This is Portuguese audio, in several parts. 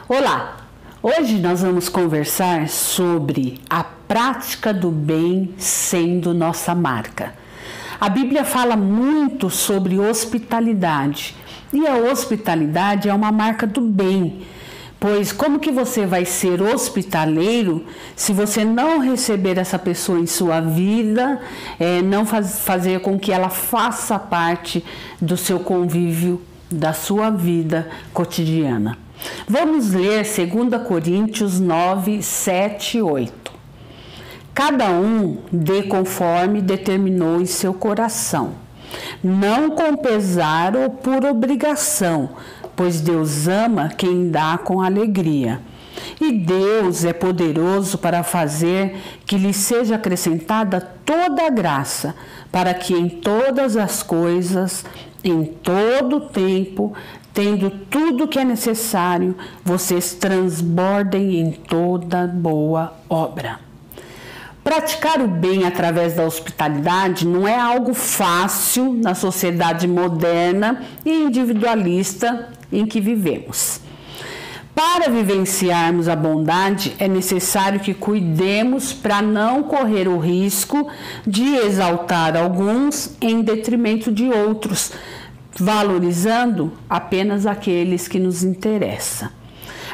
Olá! Hoje nós vamos conversar sobre a prática do bem sendo nossa marca. A Bíblia fala muito sobre hospitalidade e a hospitalidade é uma marca do bem, pois como que você vai ser hospitaleiro se você não receber essa pessoa em sua vida, não fazer com que ela faça parte do seu convívio, da sua vida cotidiana. Vamos ler 2 Coríntios 9, 7 e 8. Cada um dê conforme determinou em seu coração, não com pesar ou por obrigação, pois Deus ama quem dá com alegria. E Deus é poderoso para fazer que lhe seja acrescentada toda a graça, para que em todas as coisas, em todo o tempo, tendo tudo que é necessário, vocês transbordem em toda boa obra. Praticar o bem através da hospitalidade não é algo fácil na sociedade moderna e individualista em que vivemos. Para vivenciarmos a bondade, é necessário que cuidemos para não correr o risco de exaltar alguns em detrimento de outros, valorizando apenas aqueles que nos interessam.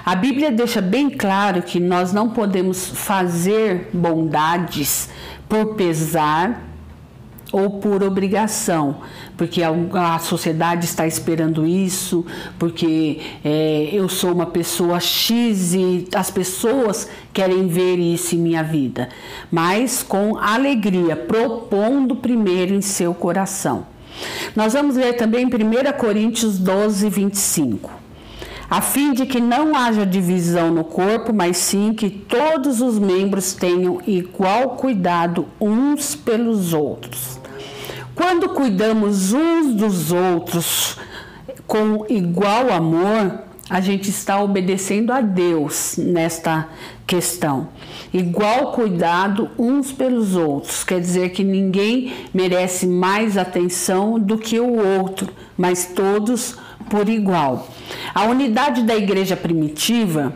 A Bíblia deixa bem claro que nós não podemos fazer bondades por pesar ou por obrigação, porque a sociedade está esperando isso, porque eu sou uma pessoa X e as pessoas querem ver isso em minha vida, mas com alegria, propondo primeiro em seu coração. Nós vamos ler também 1 Coríntios 12, 25. A fim de que não haja divisão no corpo, mas sim que todos os membros tenham igual cuidado uns pelos outros. Quando cuidamos uns dos outros com igual amor, a gente está obedecendo a Deus nesta questão. Igual cuidado uns pelos outros, quer dizer que ninguém merece mais atenção do que o outro, mas todos por igual. A unidade da igreja primitiva,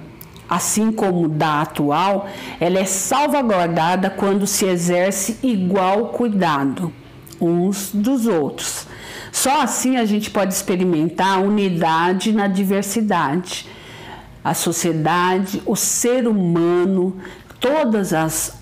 assim como da atual, ela é salvaguardada quando se exerce igual cuidado uns dos outros. Só assim a gente pode experimentar a unidade na diversidade. A sociedade, o ser humano, todas as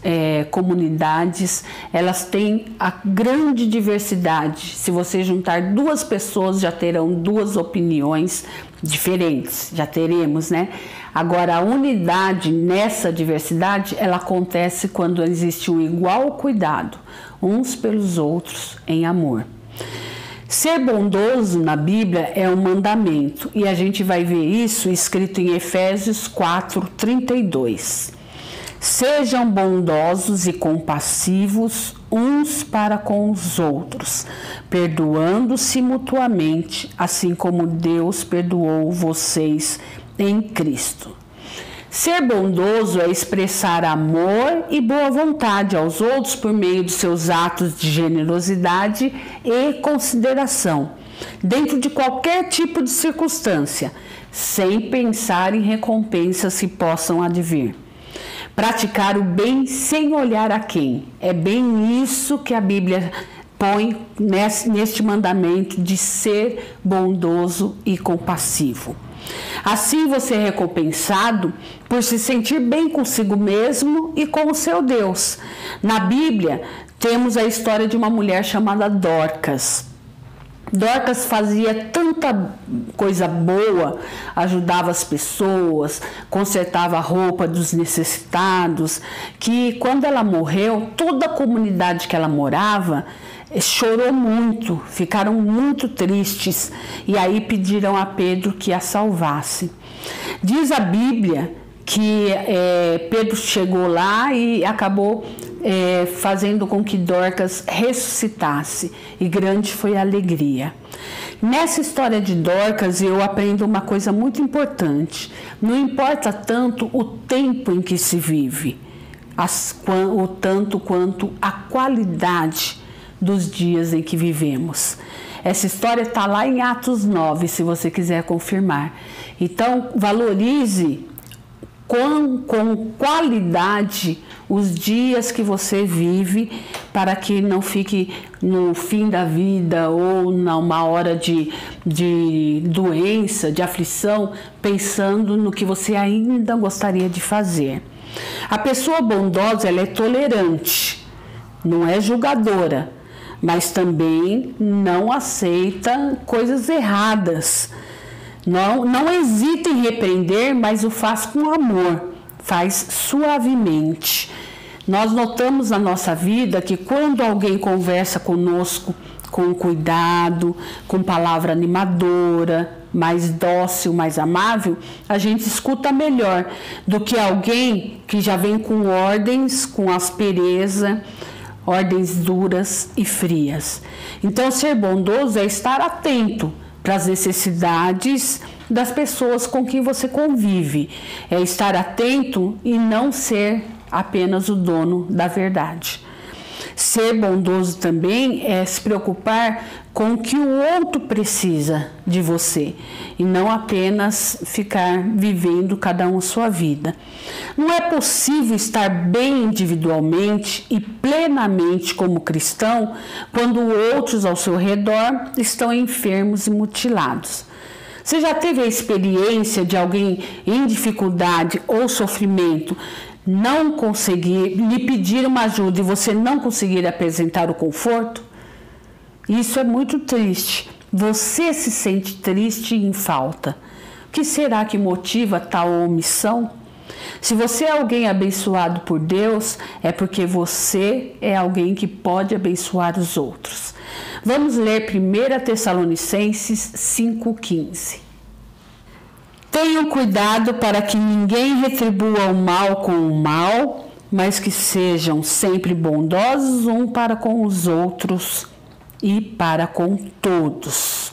comunidades, elas têm a grande diversidade. Se você juntar duas pessoas, já terão duas opiniões diferentes, já teremos, né? Agora, a unidade nessa diversidade, ela acontece quando existe um igual cuidado, uns pelos outros, em amor. Ser bondoso na Bíblia é um mandamento, e a gente vai ver isso escrito em Efésios 4, 32. Sejam bondosos e compassivos uns para com os outros, perdoando-se mutuamente, assim como Deus perdoou vocês em Cristo. Ser bondoso é expressar amor e boa vontade aos outros por meio de seus atos de generosidade e consideração, dentro de qualquer tipo de circunstância, sem pensar em recompensas que possam advir. Praticar o bem sem olhar a quem. É bem isso que a Bíblia põe neste mandamento de ser bondoso e compassivo. Assim você é recompensado por se sentir bem consigo mesmo e com o seu Deus. Na Bíblia, temos a história de uma mulher chamada Dorcas. Dorcas fazia tanta coisa boa, ajudava as pessoas, consertava a roupa dos necessitados, que quando ela morreu, toda a comunidade que ela morava chorou muito, ficaram muito tristes e aí pediram a Pedro que a salvasse. Diz a Bíblia que Pedro chegou lá e acabou fazendo com que Dorcas ressuscitasse, e grande foi a alegria. Nessa história de Dorcas eu aprendo uma coisa muito importante: não importa tanto o tempo em que se vive, o tanto quanto a qualidade dos dias em que vivemos. Essa história está lá em Atos 9, se você quiser confirmar. Então, valorize com qualidade os dias que você vive, para que não fique no fim da vida ou numa hora de doença, de aflição, pensando no que você ainda gostaria de fazer. A pessoa bondosa, ela é tolerante, não é julgadora, mas também não aceita coisas erradas. Não hesita em repreender, mas o faz com amor, faz suavemente. Nós notamos na nossa vida que quando alguém conversa conosco com cuidado, com palavra animadora, mais dócil, mais amável, a gente escuta melhor do que alguém que já vem com ordens, com aspereza, ordens duras e frias. Então, ser bondoso é estar atento para as necessidades das pessoas com quem você convive. É estar atento e não ser apenas o dono da verdade. Ser bondoso também é se preocupar com o que o outro precisa de você e não apenas ficar vivendo cada um a sua vida. Não é possível estar bem individualmente e plenamente como cristão quando outros ao seu redor estão enfermos e mutilados. Você já teve a experiência de alguém em dificuldade ou sofrimento não conseguir lhe pedir uma ajuda e você não conseguir apresentar o conforto? Isso é muito triste. Você se sente triste e em falta. O que será que motiva tal omissão? Se você é alguém abençoado por Deus, é porque você é alguém que pode abençoar os outros. Vamos ler 1 Tessalonicenses 5,15. Tenham cuidado para que ninguém retribua o mal com o mal, mas que sejam sempre bondosos um para com os outros e para com todos.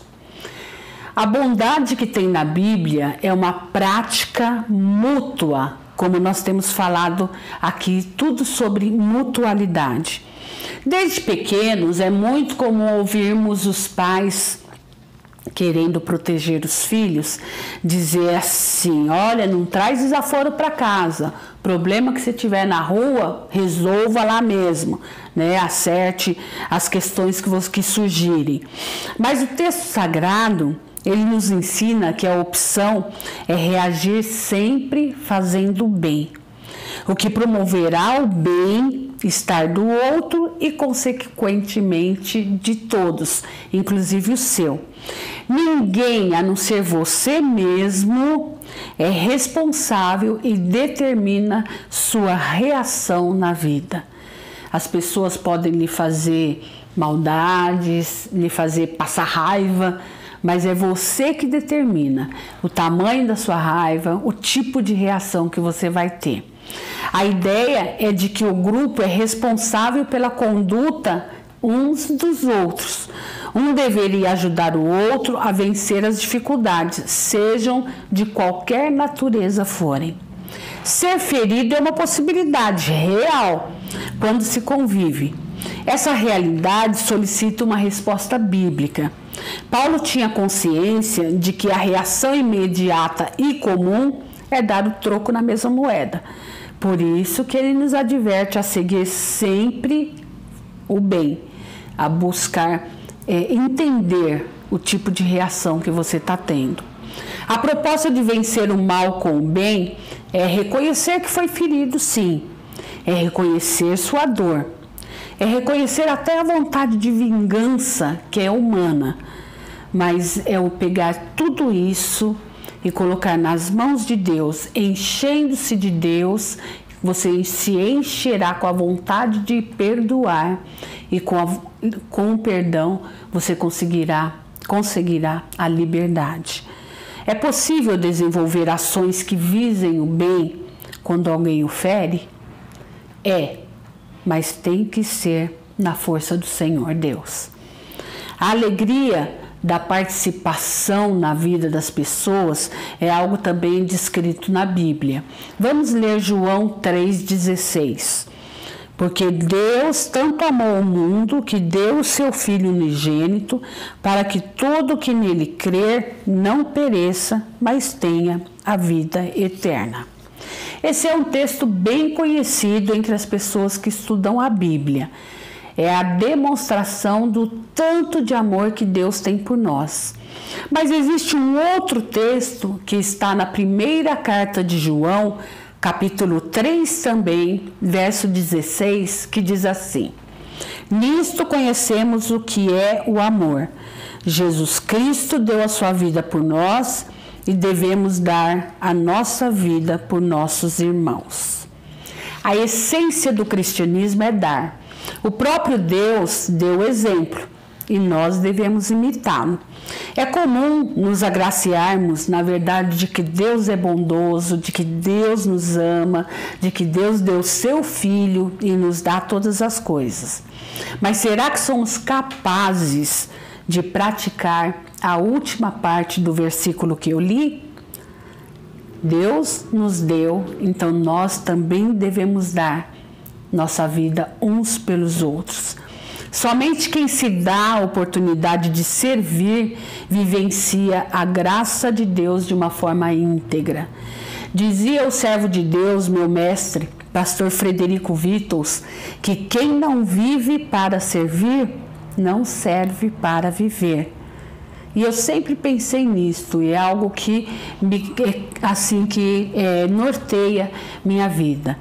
A bondade que tem na Bíblia é uma prática mútua, como nós temos falado aqui, tudo sobre mutualidade. Desde pequenos é muito comum ouvirmos os pais querendo proteger os filhos, dizer assim: olha, não traz desaforo para casa, problema que você tiver na rua, resolva lá mesmo, né? Acerte as questões que surgirem. Mas o texto sagrado, ele nos ensina que a opção é reagir sempre fazendo o bem, o que promoverá o bem-estar do outro e, consequentemente, de todos, inclusive o seu. Ninguém, a não ser você mesmo, é responsável e determina sua reação na vida. As pessoas podem lhe fazer maldades, lhe fazer passar raiva, mas é você que determina o tamanho da sua raiva, o tipo de reação que você vai ter. A ideia é de que o grupo é responsável pela conduta uns dos outros. Um deveria ajudar o outro a vencer as dificuldades, sejam de qualquer natureza forem. Ser ferido é uma possibilidade real quando se convive. Essa realidade solicita uma resposta bíblica. Paulo tinha consciência de que a reação imediata e comum é dar o troco na mesma moeda. Por isso que ele nos adverte a seguir sempre o bem, a buscar entender o tipo de reação que você está tendo. A proposta de vencer o mal com o bem é reconhecer que foi ferido, sim, é reconhecer sua dor, é reconhecer até a vontade de vingança que é humana, mas é o pegar tudo isso e colocar nas mãos de Deus, enchendo-se de Deus. Você se encherá com a vontade de perdoar e com o perdão você conseguirá a liberdade. É possível desenvolver ações que visem o bem quando alguém o fere? É, mas tem que ser na força do Senhor Deus. A alegria da participação na vida das pessoas é algo também descrito na Bíblia. Vamos ler João 3,16. Porque Deus tanto amou o mundo que deu o seu Filho unigênito, para que todo que nele crer não pereça, mas tenha a vida eterna. Esse é um texto bem conhecido entre as pessoas que estudam a Bíblia. É a demonstração do tanto de amor que Deus tem por nós. Mas existe um outro texto que está na primeira carta de João, capítulo 3 também, verso 16, que diz assim: Nisto conhecemos o que é o amor. Jesus Cristo deu a sua vida por nós e devemos dar a nossa vida por nossos irmãos. A essência do cristianismo é dar. O próprio Deus deu o exemplo e nós devemos imitá-lo. É comum nos agraciarmos na verdade de que Deus é bondoso, de que Deus nos ama, de que Deus deu seu Filho e nos dá todas as coisas. Mas será que somos capazes de praticar a última parte do versículo que eu li? Deus nos deu, então nós também devemos dar nossa vida uns pelos outros. Somente quem se dá a oportunidade de servir vivencia a graça de Deus de uma forma íntegra. Dizia o servo de Deus, meu mestre, pastor Frederico Wittels, que quem não vive para servir, não serve para viver. E eu sempre pensei nisto, e é algo que norteia minha vida.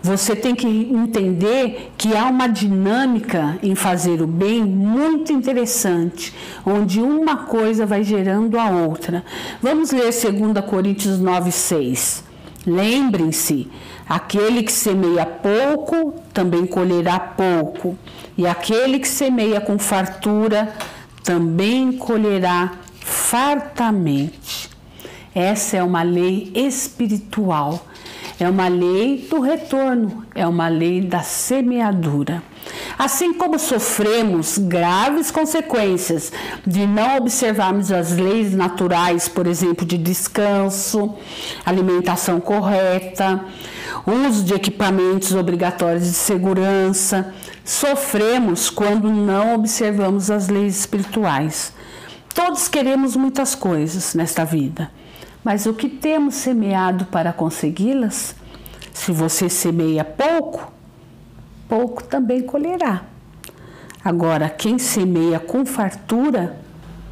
Você tem que entender que há uma dinâmica em fazer o bem muito interessante, onde uma coisa vai gerando a outra. Vamos ler 2 Coríntios 9:6. Lembrem-se, aquele que semeia pouco, também colherá pouco, e aquele que semeia com fartura, também colherá fartamente. Essa é uma lei espiritual. É uma lei do retorno, é uma lei da semeadura. Assim como sofremos graves consequências de não observarmos as leis naturais, por exemplo, de descanso, alimentação correta, uso de equipamentos obrigatórios de segurança, sofremos quando não observamos as leis espirituais. Todos queremos muitas coisas nesta vida. Mas o que temos semeado para consegui-las? Se você semeia pouco, pouco também colherá. Agora, quem semeia com fartura,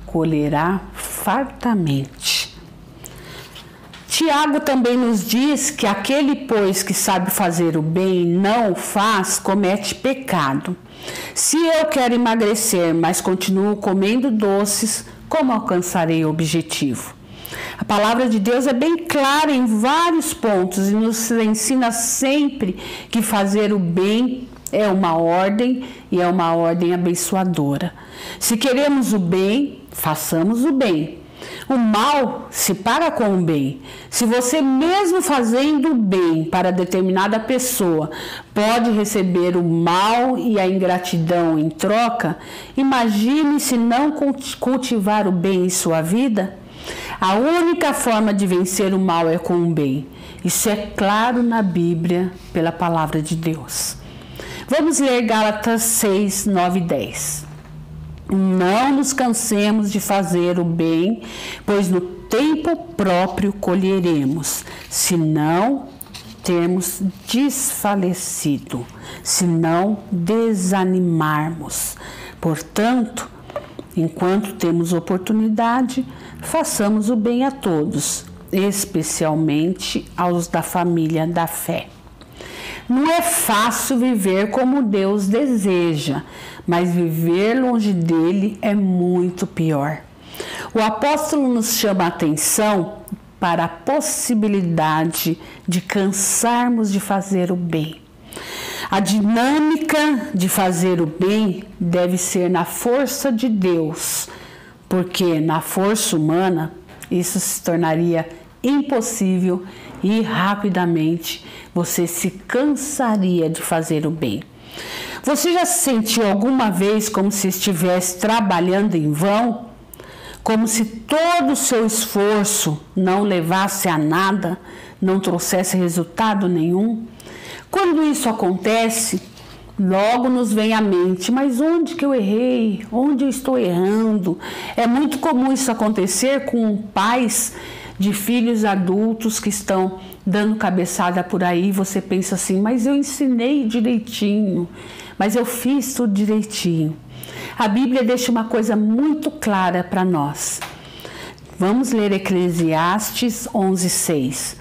colherá fartamente. Tiago também nos diz que aquele, pois, que sabe fazer o bem e não o faz, comete pecado. Se eu quero emagrecer, mas continuo comendo doces, como alcançarei o objetivo? A palavra de Deus é bem clara em vários pontos e nos ensina sempre que fazer o bem é uma ordem e é uma ordem abençoadora. Se queremos o bem, façamos o bem. O mal se paga com o bem. Se você mesmo fazendo o bem para determinada pessoa pode receber o mal e a ingratidão em troca, imagine se não cultivar o bem em sua vida. A única forma de vencer o mal é com o bem. Isso é claro na Bíblia, pela palavra de Deus. Vamos ler Gálatas 6, 9 e 10. Não nos cansemos de fazer o bem, pois no tempo próprio colheremos, se não termos desfalecido, se não desanimarmos. Portanto, enquanto temos oportunidade, façamos o bem a todos, especialmente aos da família da fé. Não é fácil viver como Deus deseja, mas viver longe dele é muito pior. O apóstolo nos chama a atenção para a possibilidade de cansarmos de fazer o bem. A dinâmica de fazer o bem deve ser na força de Deus, porque na força humana isso se tornaria impossível e rapidamente você se cansaria de fazer o bem. Você já se sentiu alguma vez como se estivesse trabalhando em vão? Como se todo o seu esforço não levasse a nada, não trouxesse resultado nenhum? Quando isso acontece, logo nos vem à mente, mas onde que eu errei? Onde eu estou errando? É muito comum isso acontecer com pais de filhos adultos que estão dando cabeçada por aí. Você pensa assim, mas eu ensinei direitinho, mas eu fiz tudo direitinho. A Bíblia deixa uma coisa muito clara para nós. Vamos ler Eclesiastes 11:6.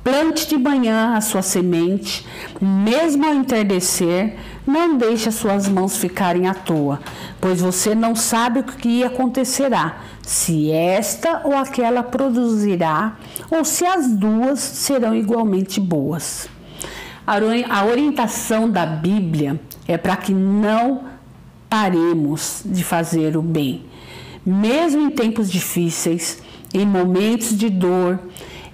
Plante de manhã a sua semente, mesmo ao entardecer, não deixe as suas mãos ficarem à toa, pois você não sabe o que acontecerá, se esta ou aquela produzirá, ou se as duas serão igualmente boas. A orientação da Bíblia é para que não paremos de fazer o bem, mesmo em tempos difíceis, em momentos de dor,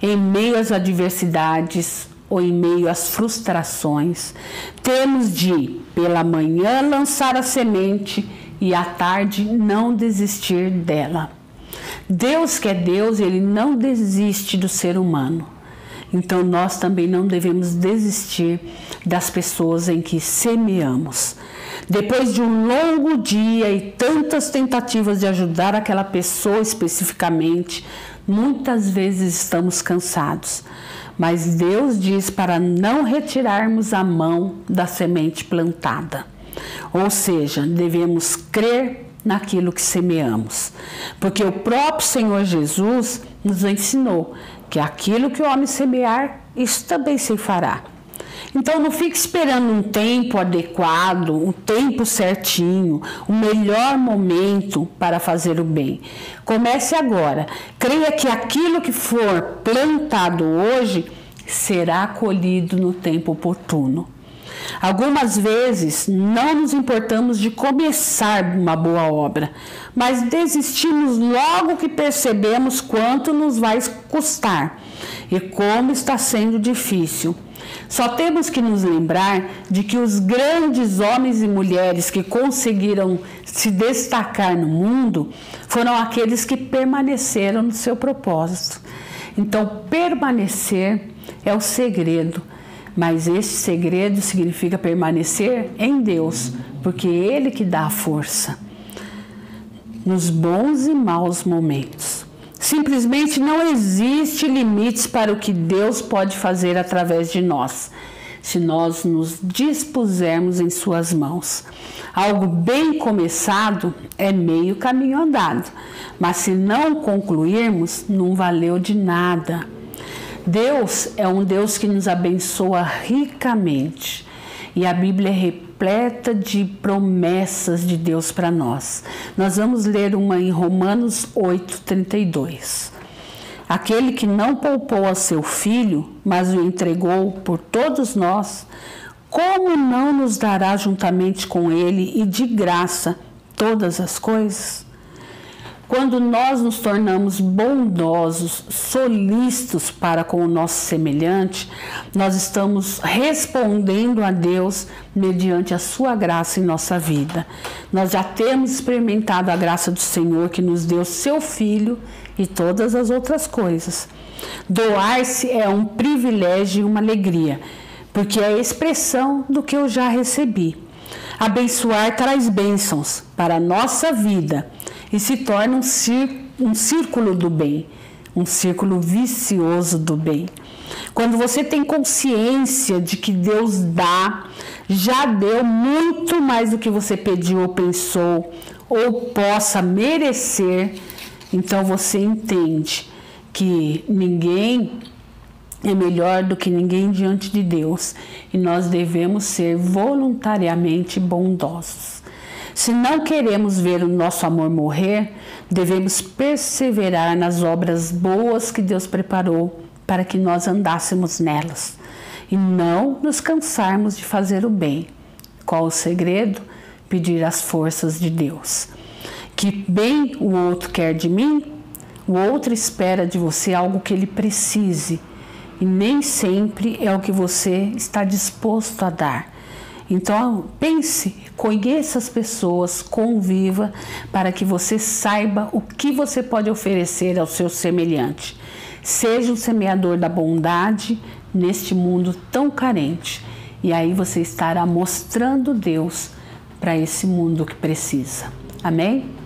em meio às adversidades ou em meio às frustrações. Temos de, pela manhã, lançar a semente e à tarde não desistir dela. Deus que é Deus, Ele não desiste do ser humano. Então nós também não devemos desistir das pessoas em que semeamos. Depois de um longo dia e tantas tentativas de ajudar aquela pessoa especificamente, muitas vezes estamos cansados, mas Deus diz para não retirarmos a mão da semente plantada. Ou seja, devemos crer naquilo que semeamos, porque o próprio Senhor Jesus nos ensinou que aquilo que o homem semear, isso também se fará. Então não fique esperando um tempo adequado, um tempo certinho, o melhor momento para fazer o bem. Comece agora. Creia que aquilo que for plantado hoje será colhido no tempo oportuno. Algumas vezes não nos importamos de começar uma boa obra, mas desistimos logo que percebemos quanto nos vai custar e como está sendo difícil. Só temos que nos lembrar de que os grandes homens e mulheres que conseguiram se destacar no mundo foram aqueles que permaneceram no seu propósito. Então, permanecer é o segredo, mas esse segredo significa permanecer em Deus, porque é Ele que dá a força nos bons e maus momentos. Simplesmente não existe limites para o que Deus pode fazer através de nós, se nós nos dispusermos em suas mãos. Algo bem começado é meio caminho andado, mas se não concluirmos, não valeu de nada. Deus é um Deus que nos abençoa ricamente e a Bíblia é repleta de promessas de Deus para nós. Nós vamos ler uma em Romanos 8:32. Aquele que não poupou a seu filho, mas o entregou por todos nós, como não nos dará juntamente com ele e de graça todas as coisas? Quando nós nos tornamos bondosos, solícitos para com o nosso semelhante, nós estamos respondendo a Deus mediante a sua graça em nossa vida. Nós já temos experimentado a graça do Senhor que nos deu seu Filho e todas as outras coisas. Doar-se é um privilégio e uma alegria, porque é a expressão do que eu já recebi. Abençoar traz bênçãos para a nossa vida e se torna um círculo do bem, um círculo vicioso do bem. Quando você tem consciência de que Deus já deu muito mais do que você pediu ou pensou, ou possa merecer, então você entende que ninguém é melhor do que ninguém diante de Deus e nós devemos ser voluntariamente bondosos. Se não queremos ver o nosso amor morrer, devemos perseverar nas obras boas que Deus preparou para que nós andássemos nelas e não nos cansarmos de fazer o bem. Qual o segredo? Pedir as forças de Deus. Que bem o outro quer de mim? O outro espera de você algo que ele precise e nem sempre é o que você está disposto a dar. Então pense, conheça as pessoas, conviva para que você saiba o que você pode oferecer ao seu semelhante. Seja um semeador da bondade neste mundo tão carente E aí você estará mostrando Deus para esse mundo que precisa. Amém?